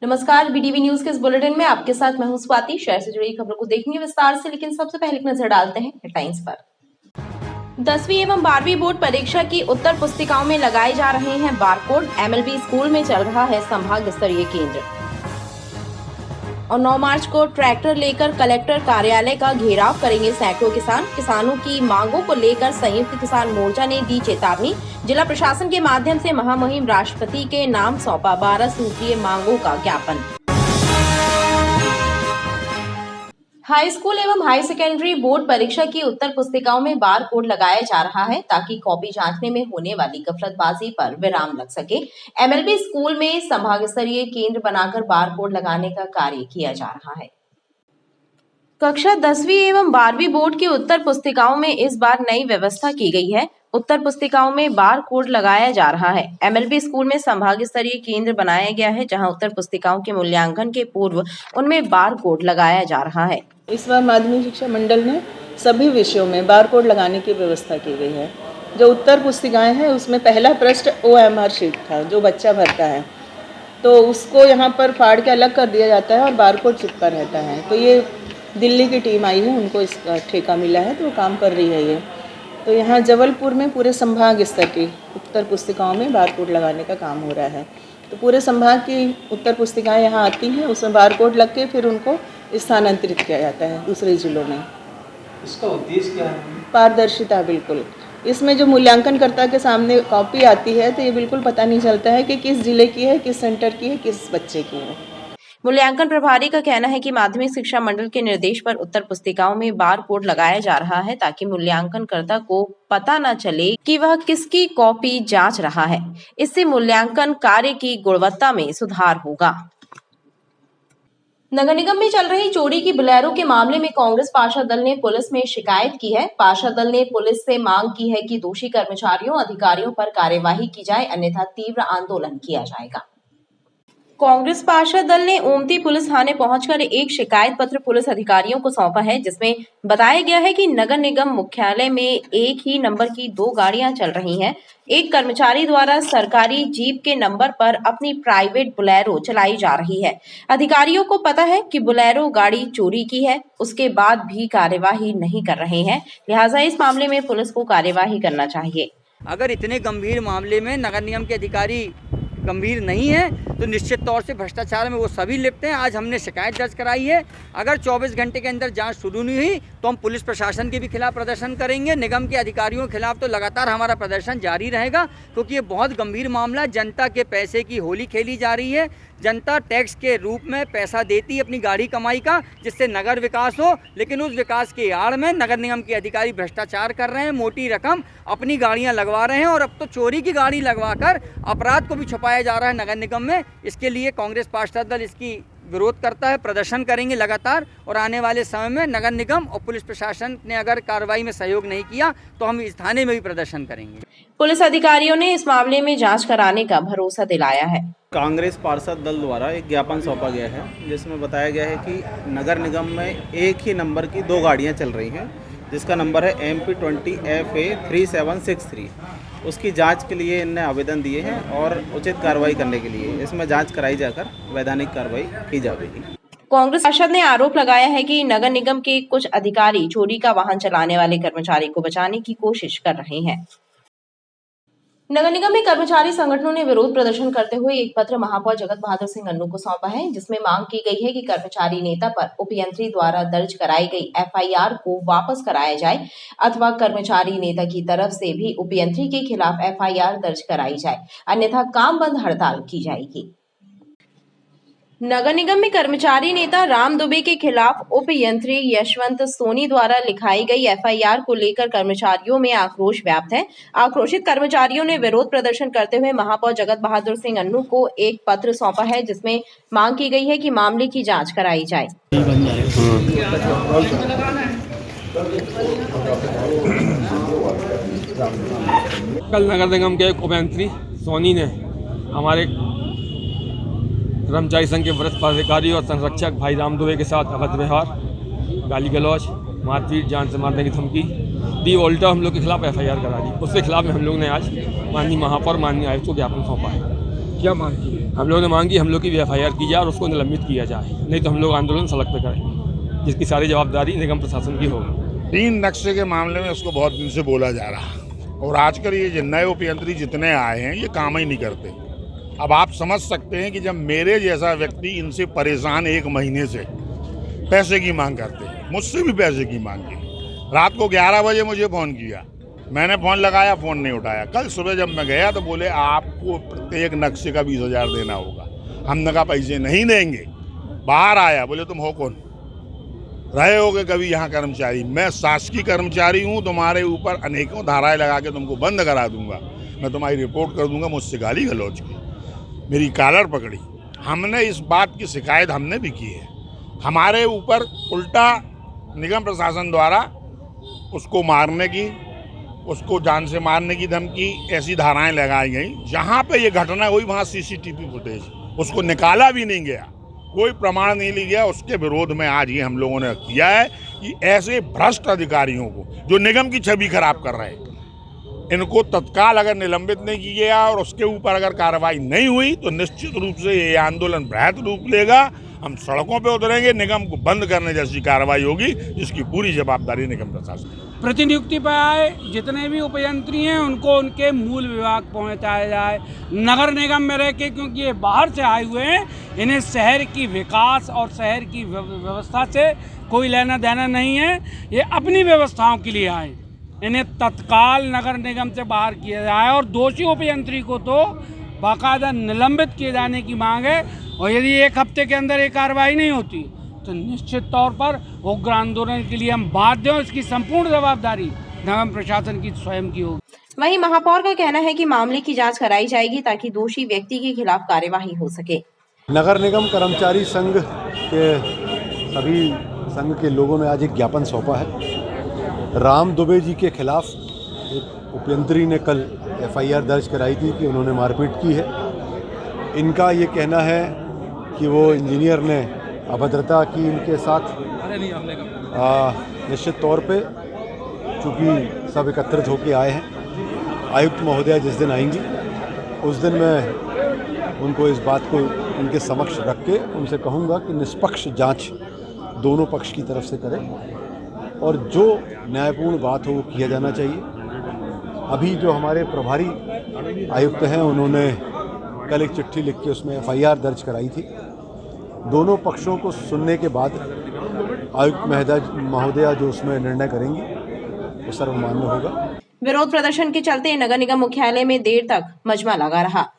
नमस्कार, BTV news के इस बुलेटिन में आपके साथ मैं हूं स्वाति। शहर से जुड़ी खबरों को देखेंगे विस्तार से, लेकिन सबसे पहले एक नजर डालते हैं हेडलाइंस पर। 10वीं एवं 12वीं बोर्ड परीक्षा की उत्तर पुस्तिकाओं में लगाए जा रहे हैं बारकोड। एमएलबी स्कूल में चल रहा है संभाग स्तरीय केंद्र। और 9 मार्च को ट्रैक्टर लेकर कलेक्टर कार्यालय का घेराव करेंगे सैकड़ों किसान। किसानों की मांगों को लेकर संयुक्त किसान मोर्चा ने दी चेतावनी। जिला प्रशासन के माध्यम से महामहिम राष्ट्रपति के नाम सौंपा 12 सूत्रीय मांगों का ज्ञापन। हाई स्कूल एवं हाई सेकेंडरी बोर्ड परीक्षा की उत्तर पुस्तिकाओं में बार कोड लगाया जा रहा है ताकि कॉपी जांचने में होने वाली गफलतबाजी पर विराम लग सके। एमएलबी स्कूल में संभाग स्तरीय केंद्र बनाकर बार कोड लगाने का कार्य किया जा रहा है। कक्षा 10वीं एवं 12वीं बोर्ड की उत्तर पुस्तिकाओं में इस बार नई व्यवस्था की गई है। उत्तर पुस्तिकाओं में बार कोड लगाया जा रहा है। एमएलबी स्कूल में संभाग स्तरीय केंद्र बनाया गया है, जहां उत्तर पुस्तिकाओं के मूल्यांकन के पूर्व उनमें बार कोड लगाया जा रहा है। इस बार माध्यमिक शिक्षा मंडल ने सभी विषयों में बार कोड लगाने की व्यवस्था की गई है। जो उत्तर पुस्तिकाएं हैं उसमें पहला पृष्ठ OMR शीट था जो बच्चा भरता है, तो उसको यहाँ पर फाड़ के अलग कर दिया जाता है और बार कोड चिपका रहता है। तो ये दिल्ली की टीम आई है, उनको इसका ठेका मिला है, तो वो काम कर रही है ये। तो यहाँ जबलपुर में पूरे संभाग स्तर की उत्तर पुस्तिकाओं में बार कोड लगाने का काम हो रहा है। तो पूरे संभाग की उत्तर पुस्तिकाएं यहाँ आती हैं, उसमें बार कोड लग के फिर उनको स्थानांतरित किया जाता है दूसरे जिलों में। इसका उद्देश्य क्या है? पारदर्शिता, बिल्कुल। इसमें जो मूल्यांकनकर्ता के सामने कॉपी आती है तो ये बिल्कुल पता नहीं चलता है कि किस जिले की है, किस सेंटर की है, किस बच्चे की है। मूल्यांकन प्रभारी का कहना है कि माध्यमिक शिक्षा मंडल के निर्देश पर उत्तर पुस्तिकाओं में बार कोड लगाया जा रहा है ताकि मूल्यांकनकर्ता को पता न चले कि वह किसकी कॉपी जांच रहा है। इससे मूल्यांकन कार्य की गुणवत्ता में सुधार होगा। नगर निगम में चल रही चोरी की बोलेरो के मामले में कांग्रेस पार्षद दल ने पुलिस में शिकायत की है। पार्षद दल ने पुलिस से मांग की है कि दोषी कर्मचारियों अधिकारियों पर कार्यवाही की जाए, अन्यथा तीव्र आंदोलन किया जाएगा। कांग्रेस पार्षद दल ने ओमती पुलिस थाने पहुंचकर एक शिकायत पत्र पुलिस अधिकारियों को सौंपा है, जिसमें बताया गया है कि नगर निगम मुख्यालय में एक ही नंबर की 2 गाड़ियां चल रही हैं। एक कर्मचारी द्वारा सरकारी जीप के नंबर पर अपनी प्राइवेट बोलेरो चलाई जा रही है। अधिकारियों को पता है कि बोलेरो गाड़ी चोरी की है, उसके बाद भी कार्यवाही नहीं कर रहे हैं। लिहाजा इस मामले में पुलिस को कार्यवाही करना चाहिए। अगर इतने गंभीर मामले में नगर निगम के अधिकारी गंभीर नहीं है तो निश्चित तौर से भ्रष्टाचार में वो सभी लिप्त हैं। आज हमने शिकायत दर्ज कराई है। अगर 24 घंटे के अंदर जांच शुरू नहीं हुई तो हम पुलिस प्रशासन के भी खिलाफ प्रदर्शन करेंगे। निगम के अधिकारियों के खिलाफ तो लगातार हमारा प्रदर्शन जारी रहेगा, क्योंकि ये बहुत गंभीर मामला। जनता के पैसे की होली खेली जा रही है। जनता टैक्स के रूप में पैसा देती है अपनी गाड़ी कमाई का, जिससे नगर विकास हो, लेकिन उस विकास के आड़ में नगर निगम के अधिकारी भ्रष्टाचार कर रहे हैं, मोटी रकम अपनी गाड़ियां लगवा रहे हैं और अब तो चोरी की गाड़ी लगवाकर अपराध को भी छुपाया जा रहा है नगर निगम में। इसके लिए कांग्रेस पार्षद दल इसकी विरोध करता है। प्रदर्शन करेंगे लगातार, और आने वाले समय में नगर निगम और पुलिस प्रशासन ने अगर कार्रवाई में सहयोग नहीं किया तो हम इस थाने में भी प्रदर्शन करेंगे। पुलिस अधिकारियों ने इस मामले में जांच कराने का भरोसा दिलाया है। कांग्रेस पार्षद दल द्वारा एक ज्ञापन सौंपा गया है, जिसमें बताया गया है कि नगर निगम में एक ही नंबर की 2 गाड़ियां चल रही हैं, जिसका नंबर है MP20FA 3763। उसकी जांच के लिए इनने आवेदन दिए हैं और उचित कार्रवाई करने के लिए इसमें जांच कराई जाकर वैधानिक कार्रवाई की जाएगी। कांग्रेस पार्षद ने आरोप लगाया है कि नगर निगम के कुछ अधिकारी चोरी का वाहन चलाने वाले कर्मचारी को बचाने की कोशिश कर रहे हैं। नगर निगम में कर्मचारी संगठनों ने विरोध प्रदर्शन करते हुए एक पत्र महापौर जगत बहादुर सिंह अन्नू को सौंपा है, जिसमें मांग की गई है कि कर्मचारी नेता पर उपयंत्री द्वारा दर्ज कराई गई FIR को वापस कराया जाए, अथवा कर्मचारी नेता की तरफ से भी उपयंत्री के खिलाफ FIR दर्ज कराई जाए, अन्यथा काम बंद हड़ताल की जाएगी। नगर निगम में कर्मचारी नेता राम दुबे के खिलाफ उपयंत्री यशवंत सोनी द्वारा लिखाई गई FIR को लेकर कर्मचारियों में आक्रोश व्याप्त है। आक्रोशित कर्मचारियों ने विरोध प्रदर्शन करते हुए महापौर जगत बहादुर सिंह अन्नू को एक पत्र सौंपा है, जिसमें मांग की गई है कि मामले की जांच कराई जाए। कल नगर निगम के एक उपयंत्री सोनी ने हमारे कर्मचारी संघ के वरिष्ठ पदाधिकारी और संरक्षक भाई राम दुबे के साथ अभद्र व्यवहार, गाली गलौज, मारपीट, जान से मारने की धमकी दी। उल्टा हम लोग के खिलाफ FIR करा दी। उसके खिलाफ में हम लोग ने आज माननीय महापौर, माननीय आयुक्त को ज्ञापन सौंपा है। क्या मांग की? हम लोगों ने मांग की हम लोग की भी FIR की जाए और उसको निलंबित किया जाए, नहीं तो हम लोग आंदोलन सड़क पे करेंगे, जिसकी सारी जवाबदारी निगम प्रशासन की होगी। 3 नक्शे के मामले में उसको बहुत दिन से बोला जा रहा है और आजकल ये नए उपयंत्री जितने आए हैं ये काम ही नहीं करते। अब आप समझ सकते हैं कि जब मेरे जैसा व्यक्ति इनसे परेशान 1 महीने से पैसे की मांग करते हैं, मुझसे भी पैसे की मांग की। रात को 11 बजे मुझे फ़ोन किया, मैंने फ़ोन लगाया, फ़ोन नहीं उठाया। कल सुबह जब मैं गया तो बोले आपको प्रत्येक नक्शे का 20,000 देना होगा। हमने कहा पैसे नहीं देंगे। बाहर आया, बोले तुम हो कौन, रहे होगे कभी यहाँ कर्मचारी? मैं शासकीय कर्मचारी हूँ, तुम्हारे ऊपर अनेकों धाराएं लगा के तुमको बंद करा दूंगा, मैं तुम्हारी रिपोर्ट कर दूंगा। मुझसे गाली गलौज की, मेरी कॉलर पकड़ी। हमने इस बात की शिकायत हमने भी की है। हमारे ऊपर उल्टा निगम प्रशासन द्वारा उसको मारने की, उसको जान से मारने की धमकी, ऐसी धाराएं लगाई गई। जहाँ पे ये घटना हुई वहाँ CCTV फुटेज, उसको निकाला भी नहीं गया, कोई प्रमाण नहीं लिया गया। उसके विरोध में आज ये हम लोगों ने किया है कि ऐसे भ्रष्ट अधिकारियों को जो निगम की छवि खराब कर रहे हैं, इनको तत्काल अगर निलंबित नहीं किया गया और उसके ऊपर अगर कार्रवाई नहीं हुई तो निश्चित रूप से ये आंदोलन बृहत रूप लेगा। हम सड़कों पे उतरेंगे, निगम को बंद करने जैसी कार्रवाई होगी, जिसकी पूरी जवाबदारी निगम प्रशासन। प्रतिनियुक्ति पर आए जितने भी उपयंत्री हैं उनको उनके मूल विभाग पहुंचाया जाए, नगर निगम में रह के, क्योंकि ये बाहर से आए हुए हैं, इन्हें शहर की विकास और शहर की व्यवस्था से कोई लेना देना नहीं है। ये अपनी व्यवस्थाओं के लिए आए, इन्हें तत्काल नगर निगम से बाहर किया जाए और दोषी उपयंत्री को तो बाकायदा निलंबित किए जाने की मांग है। और यदि 1 हफ्ते के अंदर ये कार्रवाई नहीं होती तो निश्चित तौर पर उग्र आंदोलन के लिए हम बाध्य हैं। इसकी संपूर्ण जवाबदारी निगम प्रशासन की स्वयं की होगी। वहीं महापौर का कहना है कि मामले की जांच कराई जाएगी ताकि दोषी व्यक्ति के खिलाफ कार्यवाही हो सके। नगर निगम कर्मचारी संघ के सभी संघ के लोगों ने आज एक ज्ञापन सौंपा है। राम दुबे जी के खिलाफ एक उपयंत्री ने कल FIR दर्ज कराई थी कि उन्होंने मारपीट की है। इनका ये कहना है कि वो इंजीनियर ने अभद्रता की इनके साथ। निश्चित तौर पे चूँकि सब एकत्रित होकर आए हैं, आयुक्त महोदया जिस दिन आएंगी उस दिन मैं उनको इस बात को उनके समक्ष रख के उनसे कहूँगा कि निष्पक्ष जांच दोनों पक्ष की तरफ से करें और जो न्यायपूर्ण बात हो वो किया जाना चाहिए। अभी जो हमारे प्रभारी आयुक्त हैं उन्होंने कल एक चिट्ठी लिख के उसमें FIR दर्ज कराई थी। दोनों पक्षों को सुनने के बाद आयुक्त महोदया जो उसमें निर्णय करेंगी वो सर्वमान्य होगा। विरोध प्रदर्शन के चलते नगर निगम मुख्यालय में देर तक मजमा लगा रहा।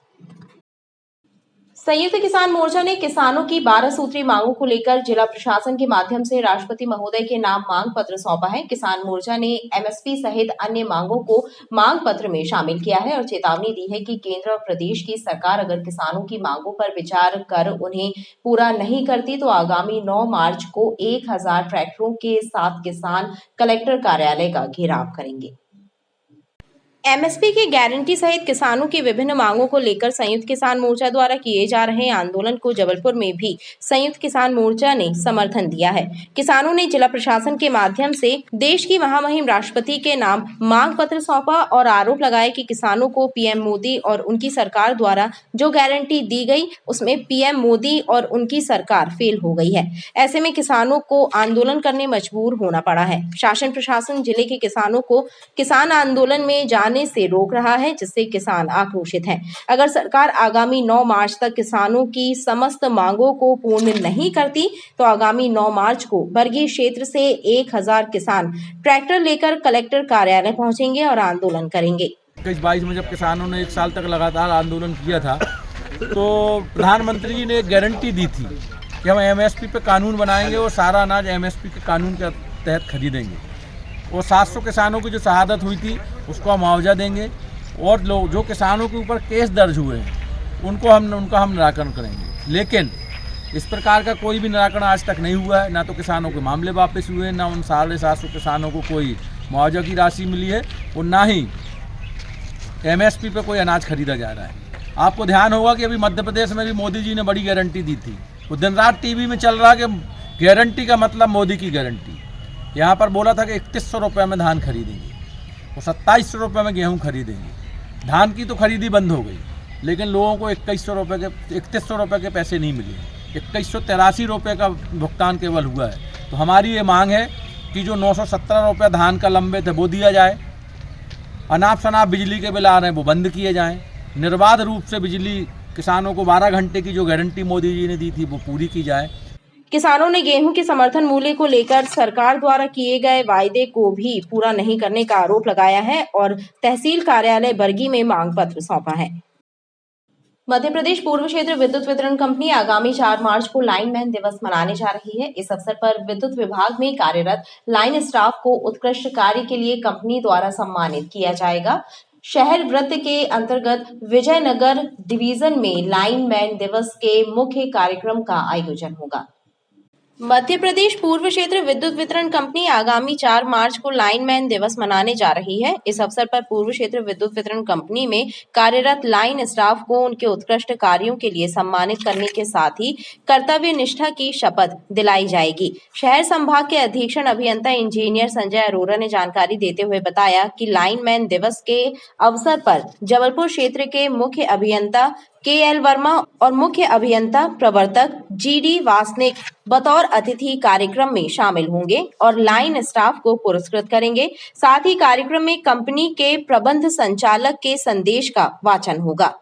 संयुक्त किसान मोर्चा ने किसानों की 12 सूत्री मांगों को लेकर जिला प्रशासन के माध्यम से राष्ट्रपति महोदय के नाम मांग पत्र सौंपा है। किसान मोर्चा ने MSP सहित अन्य मांगों को मांग पत्र में शामिल किया है और चेतावनी दी है कि केंद्र और प्रदेश की सरकार अगर किसानों की मांगों पर विचार कर उन्हें पूरा नहीं करती तो आगामी 9 मार्च को 1000 ट्रैक्टरों के साथ किसान कलेक्टर कार्यालय का घेराव करेंगे। MSP की गारंटी सहित किसानों की विभिन्न मांगों को लेकर संयुक्त किसान मोर्चा द्वारा किए जा रहे आंदोलन को जबलपुर में भी संयुक्त किसान मोर्चा ने समर्थन दिया है। किसानों ने जिला प्रशासन के माध्यम से देश की महामहिम राष्ट्रपति के नाम मांग पत्र सौंपा और आरोप लगाया कि किसानों को PM मोदी और उनकी सरकार द्वारा जो गारंटी दी गई उसमें PM मोदी और उनकी सरकार फेल हो गई है। ऐसे में किसानों को आंदोलन करने मजबूर होना पड़ा है। शासन प्रशासन जिले के किसानों को किसान आंदोलन में जाने से रोक रहा है, जिससे किसान आक्रोशित हैं। अगर सरकार आगामी 9 मार्च तक किसानों की समस्त मांगों को पूर्ण नहीं करती तो आगामी 9 मार्च को वर्गीय क्षेत्र से 1000 किसान ट्रैक्टर लेकर कलेक्टर कार्यालय पहुंचेंगे और आंदोलन करेंगे। 21-22 में जब किसानों ने 1 साल तक लगातार आंदोलन किया था तो प्रधानमंत्री जी ने एक गारंटी दी थी कि हम MSP पे कानून बनाएंगे और सारा अनाज MSP के कानून के तहत खरीदेंगे। वो 700 किसानों की जो शहादत हुई थी उसको मुआवजा देंगे और जो किसानों के ऊपर केस दर्ज हुए हैं उनका हम निराकरण करेंगे। लेकिन इस प्रकार का कोई भी निराकरण आज तक नहीं हुआ है। ना तो किसानों के मामले वापस हुए, ना उन 750 किसानों को कोई मुआवजा की राशि मिली है और ना ही MSP पे कोई अनाज खरीदा जा रहा है। आपको ध्यान होगा कि अभी मध्य प्रदेश में भी मोदी जी ने बड़ी गारंटी दी थी। वो दिन रात TV में चल रहा कि गारंटी का मतलब मोदी की गारंटी। यहाँ पर बोला था कि 3100 रुपये में धान खरीदेंगे, वो 2700 रुपये में गेहूँ खरीदेंगे। धान की तो खरीदी बंद हो गई। लेकिन लोगों को 3100 रुपये के पैसे नहीं मिले। 2183 रुपये का भुगतान केवल हुआ है। तो हमारी ये मांग है कि जो 917 रुपये धान का लंबित है वो दिया जाए। अनाप शनाप बिजली के बिल आ रहे हैं वो बंद किए जाएं। निर्बाध रूप से बिजली किसानों को 12 घंटे की जो गारंटी मोदी जी ने दी थी वो पूरी की जाए। किसानों ने गेहूं के समर्थन मूल्य को लेकर सरकार द्वारा किए गए वायदे को भी पूरा नहीं करने का आरोप लगाया है और तहसील कार्यालय बरगी में मांग पत्र सौंपा है। मध्य प्रदेश पूर्व क्षेत्र विद्युत वितरण कंपनी आगामी 4 मार्च को लाइनमैन दिवस मनाने जा रही है। इस अवसर पर विद्युत विभाग में कार्यरत लाइन स्टाफ को उत्कृष्ट कार्य के लिए कंपनी द्वारा सम्मानित किया जाएगा। शहर वृत्त के अंतर्गत विजयनगर डिवीजन में लाइनमैन दिवस के मुख्य कार्यक्रम का आयोजन होगा। मध्य प्रदेश पूर्व क्षेत्र विद्युत वितरण कंपनी आगामी 4 मार्च को लाइनमैन दिवस मनाने जा रही है। इस अवसर पर पूर्व क्षेत्र विद्युत वितरण कंपनी में कार्यरत लाइन स्टाफ को उनके उत्कृष्ट कार्यों के लिए सम्मानित करने के साथ ही कर्तव्य निष्ठा की शपथ दिलाई जाएगी। शहर संभाग के अधीक्षण अभियंता इंजीनियर संजय अरोरा ने जानकारी देते हुए बताया कि लाइनमैन दिवस के अवसर पर जबलपुर क्षेत्र के मुख्य अभियंता KL वर्मा और मुख्य अभियंता प्रवर्तक GD वासनिक बतौर अतिथि कार्यक्रम में शामिल होंगे और लाइन स्टाफ को पुरस्कृत करेंगे। साथ ही कार्यक्रम में कंपनी के प्रबंध संचालक के संदेश का वाचन होगा।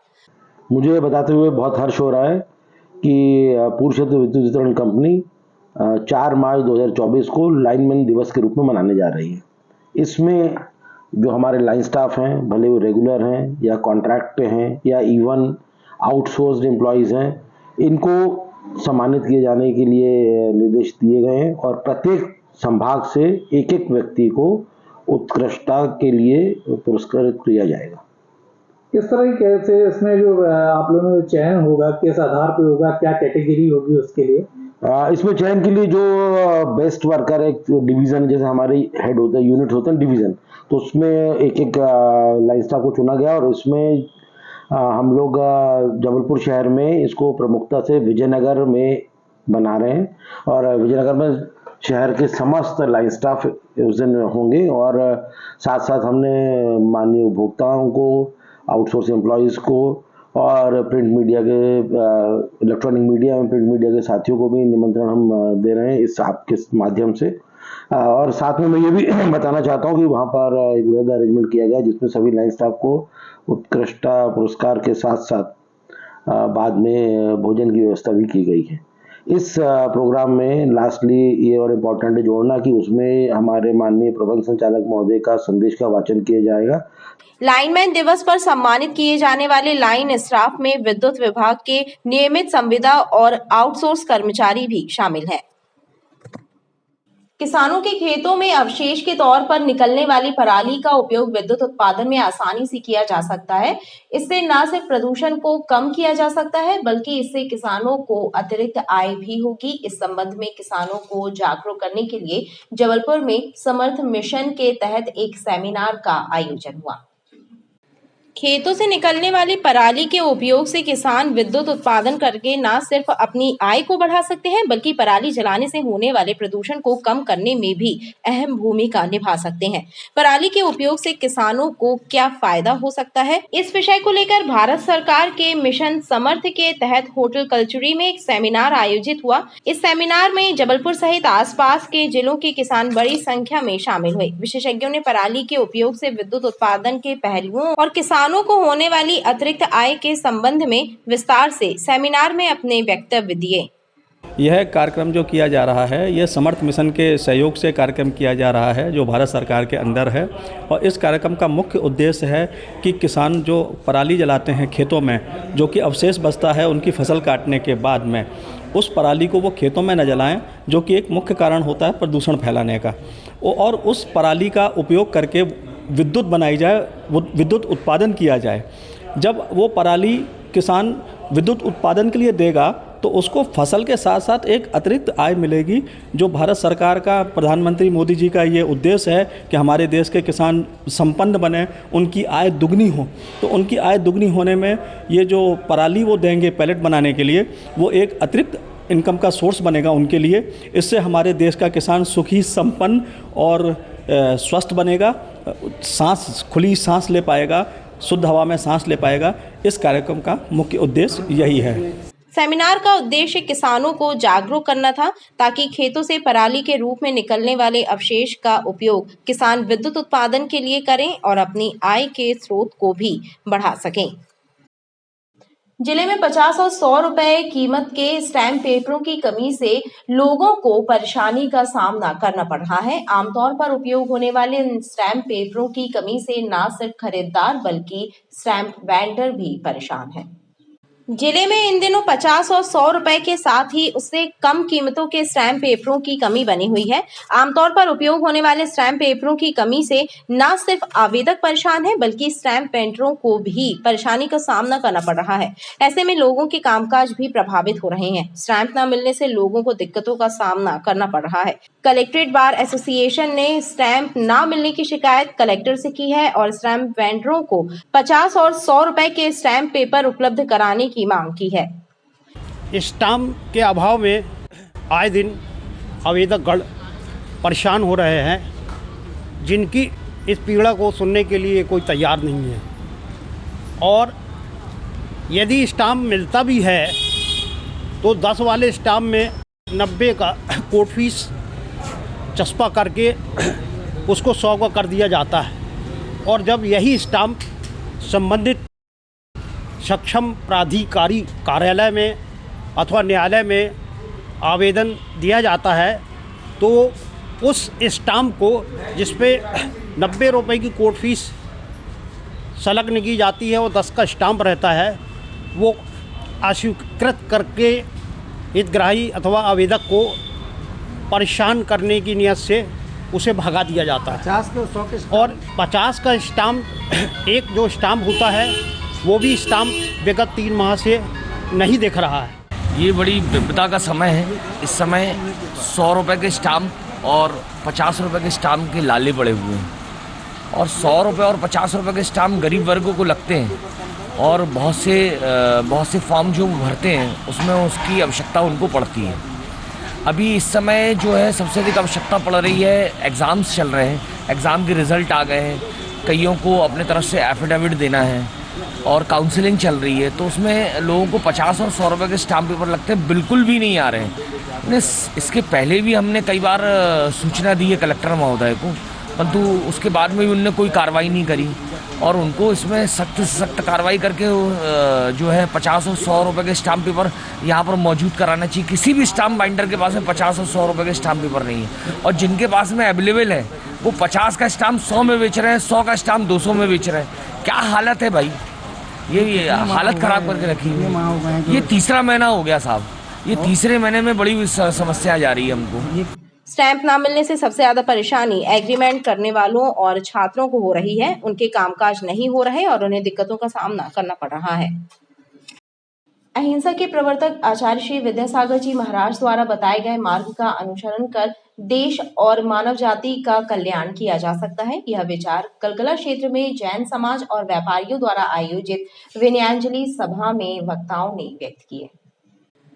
मुझे बताते हुए बहुत हर्ष हो रहा है कि पूर्व क्षेत्र विद्युत वितरण कंपनी 4 मार्च 2024 को लाइनमैन दिवस के रूप में मनाने जा रही है। इसमें जो हमारे लाइन स्टाफ हैं, भले वो रेगुलर हैं या कॉन्ट्रैक्ट पे हैं या इवन आउटसोर्स्ड एम्प्लॉयज़ हैं, इनको सम्मानित किए जाने के लिए निर्देश दिए गए हैं और प्रत्येक संभाग से एक व्यक्ति को उत्कृष्टता के लिए पुरस्कृत किया जाएगा। किस तरह से इसमें जो आप लोगों का चयन होगा, किस आधार पर होगा, क्या कैटेगरी होगी उसके लिए? इसमें चयन के लिए जो बेस्ट वर्कर एक डिवीज़न, जैसे हमारे हेड होते हैं, यूनिट होते हैं डिवीज़न, तो उसमें एक लाइन स्टाफ को चुना गया और इसमें हम लोग जबलपुर शहर में इसको प्रमुखता से विजयनगर में बना रहे हैं और विजयनगर में शहर के समस्त लाइन स्टाफ उस दिन होंगे और साथ साथ हमने माननीय उपभोक्ताओं को, आउटसोर्स एम्प्लॉयज़ को और प्रिंट मीडिया के इलेक्ट्रॉनिक मीडिया में प्रिंट मीडिया के साथियों को भी निमंत्रण हम दे रहे हैं इस आपके माध्यम से। और साथ में मैं ये भी बताना चाहता हूँ कि वहाँ पर एक वेदर अरेंजमेंट किया गया जिसमें सभी लाइन स्टाफ को उत्कृष्टता पुरस्कार के साथ साथ बाद में भोजन की व्यवस्था भी की गई है। इस प्रोग्राम में लास्टली ये और इम्पोर्टेंट है जोड़ना कि उसमें हमारे माननीय प्रबंध संचालक महोदय का संदेश का वाचन किया जाएगा। लाइनमैन दिवस पर सम्मानित किए जाने वाले लाइन स्टाफ में विद्युत विभाग के नियमित संविदा और आउटसोर्स कर्मचारी भी शामिल हैं। किसानों के खेतों में अवशेष के तौर पर निकलने वाली पराली का उपयोग विद्युत उत्पादन में आसानी से किया जा सकता है। इससे न सिर्फ प्रदूषण को कम किया जा सकता है बल्कि इससे किसानों को अतिरिक्त आय भी होगी। इस संबंध में किसानों को जागरूक करने के लिए जबलपुर में समर्थ मिशन के तहत एक सेमिनार का आयोजन हुआ। खेतों से निकलने वाली पराली के उपयोग से किसान विद्युत उत्पादन करके न सिर्फ अपनी आय को बढ़ा सकते हैं बल्कि पराली जलाने से होने वाले प्रदूषण को कम करने में भी अहम भूमिका निभा सकते हैं। पराली के उपयोग से किसानों को क्या फायदा हो सकता है, इस विषय को लेकर भारत सरकार के मिशन समर्थ के तहत होटल कल्चुरी में एक सेमिनार आयोजित हुआ। इस सेमिनार में जबलपुर सहित आसपास के जिलों के किसान बड़ी संख्या में शामिल हुए। विशेषज्ञों ने पराली के उपयोग से विद्युत उत्पादन के पहलुओं और किसानों को होने वाली अतिरिक्त आय के संबंध में विस्तार से सेमिनार में अपने वक्तव्य दिए। यह कार्यक्रम जो किया जा रहा है यह समर्थ मिशन के सहयोग से कार्यक्रम किया जा रहा है जो भारत सरकार के अंदर है और इस कार्यक्रम का मुख्य उद्देश्य है कि किसान जो पराली जलाते हैं खेतों में, जो कि अवशेष बचता है उनकी फसल काटने के बाद में, उस पराली को वो खेतों में न जलाएं जो कि एक मुख्य कारण होता है प्रदूषण फैलाने का, और उस पराली का उपयोग करके विद्युत बनाई जाए, वो विद्युत उत्पादन किया जाए। जब वो पराली किसान विद्युत उत्पादन के लिए देगा तो उसको फसल के साथ साथ एक अतिरिक्त आय मिलेगी, जो भारत सरकार का, प्रधानमंत्री मोदी जी का ये उद्देश्य है कि हमारे देश के किसान संपन्न बने, उनकी आय दुगनी हो। तो उनकी आय दुगनी होने में ये जो पराली वो देंगे पैलेट बनाने के लिए, वो एक अतिरिक्त इनकम का सोर्स बनेगा उनके लिए। इससे हमारे देश का किसान सुखी, संपन्न और स्वस्थ बनेगा, खुली सांस ले पाएगा शुद्ध हवा में सांस ले पाएगा। इस कार्यक्रम का मुख्य उद्देश्य यही है। सेमिनार का उद्देश्य किसानों को जागरूक करना था ताकि खेतों से पराली के रूप में निकलने वाले अवशेष का उपयोग किसान विद्युत उत्पादन के लिए करें और अपनी आय के स्रोत को भी बढ़ा सकें। जिले में 50 और 100 रुपए कीमत के स्टैम्प पेपरों की कमी से लोगों को परेशानी का सामना करना पड़ रहा है। आमतौर पर उपयोग होने वाले इन स्टैम्प पेपरों की कमी से न सिर्फ खरीदार बल्कि स्टैम्प वेंडर भी परेशान है। जिले में इन दिनों 50 और 100 रुपए के साथ ही उससे कम कीमतों के स्टैम्प पेपरों की कमी बनी हुई है। आमतौर पर उपयोग होने वाले स्टैम्प पेपरों की कमी से न सिर्फ आवेदक परेशान है बल्कि स्टैम्प वेंडरों को भी परेशानी का सामना करना पड़ रहा है। ऐसे में लोगों के कामकाज भी प्रभावित हो रहे हैं। स्टैम्प न मिलने से लोगों को दिक्कतों का सामना करना पड़ रहा है। कलेक्ट्रेट बार एसोसिएशन ने स्टैम्प न मिलने की शिकायत कलेक्टर से की है और स्टैम्प वेंडरों को 50 और 100 रुपए के स्टैम्प पेपर उपलब्ध कराने की मांग की है। स्टाम्प के अभाव में आए दिन आवेदक गण परेशान हो रहे हैं, जिनकी इस पीड़ा को सुनने के लिए कोई तैयार नहीं है। और यदि स्टाम्प मिलता भी है तो 10 वाले स्टाम्प में 90 का कोर्ट फीस चस्पा करके उसको 100 का कर दिया जाता है। और जब यही स्टाम्प संबंधित सक्षम प्राधिकारी कार्यालय में अथवा न्यायालय में आवेदन दिया जाता है तो उस स्टाम्प को जिस पे 90 रुपए की कोर्ट फीस संलग्न की जाती है और 10 का स्टाम्प रहता है, वो अस्वीकृत करके हितग्राही अथवा आवेदक को परेशान करने की नियत से उसे भगा दिया जाता है। 50 तो 100 के और 50 का स्टाम्प एक जो स्टाम्प होता है वो भी स्टाम्प विगत 3 माह से नहीं दिख रहा है। ये बड़ी विपदा का समय है। इस समय 100 रुपये के स्टाम्प और 50 रुपये के स्टाम्प के लाले पड़े हुए हैं और 100 रुपये और 50 रुपये के स्टाम्प गरीब वर्गों को लगते हैं और बहुत से फॉर्म जो भरते हैं उसमें उसकी आवश्यकता उनको पड़ती है। अभी इस समय जो है सबसे अधिक आवश्यकता पड़ रही है, एग्ज़ाम्स चल रहे हैं, एग्ज़ाम के रिज़ल्ट आ गए हैं, कईयों को अपने तरफ से एफिडेविट देना है और काउंसलिंग चल रही है, तो उसमें लोगों को 50 और 100 रुपये के स्टाम्प पेपर लगते हैं, बिल्कुल भी नहीं आ रहे हैं। इसके पहले भी हमने कई बार सूचना दी है कलेक्टर महोदय को, परंतु उसके बाद में भी उन्होंने कोई कार्रवाई नहीं करी और उनको इसमें सख्त से सख्त कार्रवाई करके जो है 50 और 100 रुपये के स्टाम्प पेपर यहाँ पर मौजूद कराना चाहिए। किसी भी स्टाम्प बाइंडर के पास में 50 और 100 रुपये के स्टाम्प पेपर नहीं है और जिनके पास में अवेलेबल है वो 50 का स्टाम्प 100 में बेच रहे हैं, 100 का स्टाम्प 200 में बेच रहे हैं। क्या हालत है भाई, ये हालत ख़राब करके रखी हुई है। ये तीसरा महीना हो गया साहब, ये तीसरे महीने में बड़ी समस्या जा रही है हमको। स्टैंप ना मिलने से सबसे ज्यादा परेशानी एग्रीमेंट करने वालों और छात्रों को हो रही है। उनके कामकाज नहीं हो रहे और उन्हें दिक्कतों का सामना करना पड़ रहा है। अहिंसा के प्रवर्तक आचार्य श्री विद्यासागर जी महाराज द्वारा बताए गए मार्ग का अनुसरण कर देश और मानव जाति का कल्याण किया जा सकता है। यह विचार गलगला क्षेत्र में जैन समाज और व्यापारियों द्वारा आयोजित विनयांजलि सभा में वक्ताओं ने व्यक्त किए।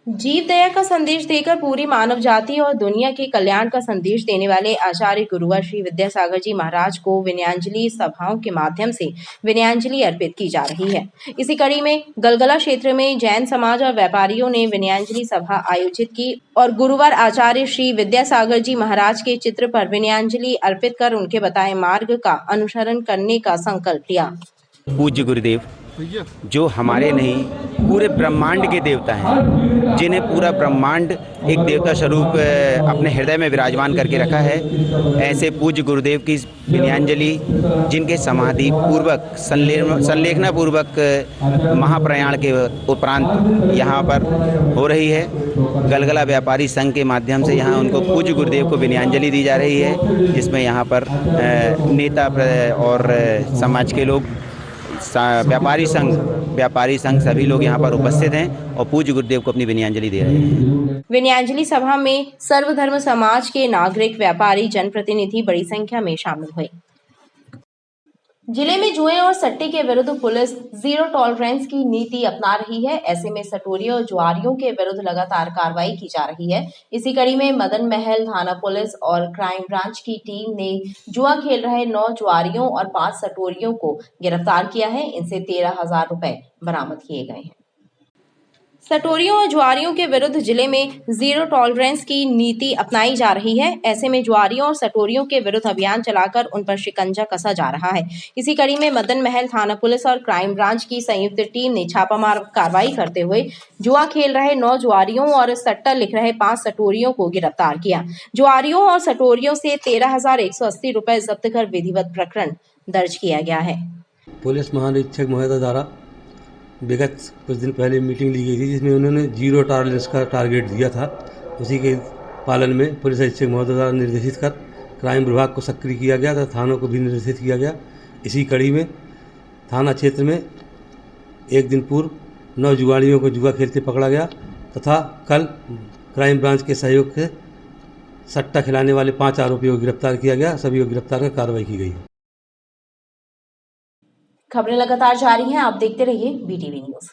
जीव दया का संदेश देकर पूरी मानव जाति और दुनिया के कल्याण का संदेश देने वाले आचार्य गुरुवर श्री विद्यासागर जी महाराज को विनयांजलि सभाओं के माध्यम से विनयांजलि अर्पित की जा रही है। इसी कड़ी में गलगला क्षेत्र में जैन समाज और व्यापारियों ने विनयांजलि सभा आयोजित की और गुरुवार आचार्य श्री विद्यासागर जी महाराज के चित्र पर विनयांजलि अर्पित कर उनके बताए मार्ग का अनुसरण करने का संकल्प लिया। पूज्य गुरुदेव जो हमारे नहीं पूरे ब्रह्मांड के देवता हैं, जिन्हें पूरा ब्रह्मांड एक देवता स्वरूप अपने हृदय में विराजमान करके रखा है, ऐसे पूज्य गुरुदेव की विनयांजलि जिनके समाधि पूर्वक संलेखना पूर्वक महाप्रयाण के उपरांत यहाँ पर हो रही है। गलगला व्यापारी संघ के माध्यम से यहाँ उनको पूज्य गुरुदेव को विनयांजलि दी जा रही है, जिसमें यहाँ पर नेता और समाज के लोग, व्यापारी संघ सभी लोग यहाँ पर उपस्थित हैं और पूज्य गुरुदेव को अपनी विनयांजलि दे रहे हैं। विनयांजलि सभा में सर्वधर्म समाज के नागरिक, व्यापारी, जनप्रतिनिधि बड़ी संख्या में शामिल हुए। जिले में जुए और सट्टे के विरुद्ध पुलिस जीरो टॉलरेंस की नीति अपना रही है। ऐसे में सटोरियों और जुआरियों के विरुद्ध लगातार कार्रवाई की जा रही है। इसी कड़ी में मदन महल थाना पुलिस और क्राइम ब्रांच की टीम ने जुआ खेल रहे 9 जुआरियों और 5 सटोरियों को गिरफ्तार किया है। इनसे 13,000 रुपए बरामद किए गए हैं। सटोरियों और जुआरियों के विरुद्ध जिले में जीरो टॉलरेंस की नीति अपनाई जा रही है। ऐसे में जुआरियों और सटोरियों के विरुद्ध अभियान चलाकर उन पर शिकंजा कसा जा रहा है। इसी कड़ी में मदन महल थाना पुलिस और क्राइम ब्रांच की संयुक्त टीम ने छापामार कार्रवाई करते हुए जुआ खेल रहे 9 जुआरियों और सट्टा लिख रहे 5 सटोरियों को गिरफ्तार किया। जुआरियों और सटोरियों से 13,180 रुपए जब्त कर विधिवत प्रकरण दर्ज किया गया है। पुलिस महानिरीक्षक महोदय द्वारा विगत कुछ दिन पहले मीटिंग ली गई थी, जिसमें उन्होंने जीरो टॉलरेंस का टारगेट दिया था। उसी के पालन में पुलिस अधीक्षक महोदय द्वारा निर्देशित कर क्राइम विभाग को सक्रिय किया गया तथा थानों को भी निर्देशित किया गया। इसी कड़ी में थाना क्षेत्र में एक दिन पूर्व 9 जुआड़ियों को जुआ खेलते पकड़ा गया तथा कल क्राइम ब्रांच के सहयोग से सट्टा खिलाने वाले 5 आरोपियों को गिरफ्तार किया गया। सभी को गिरफ्तार कर कार्रवाई की गई। खबरें लगातार जारी हैं, आप देखते रहिए BTV न्यूज।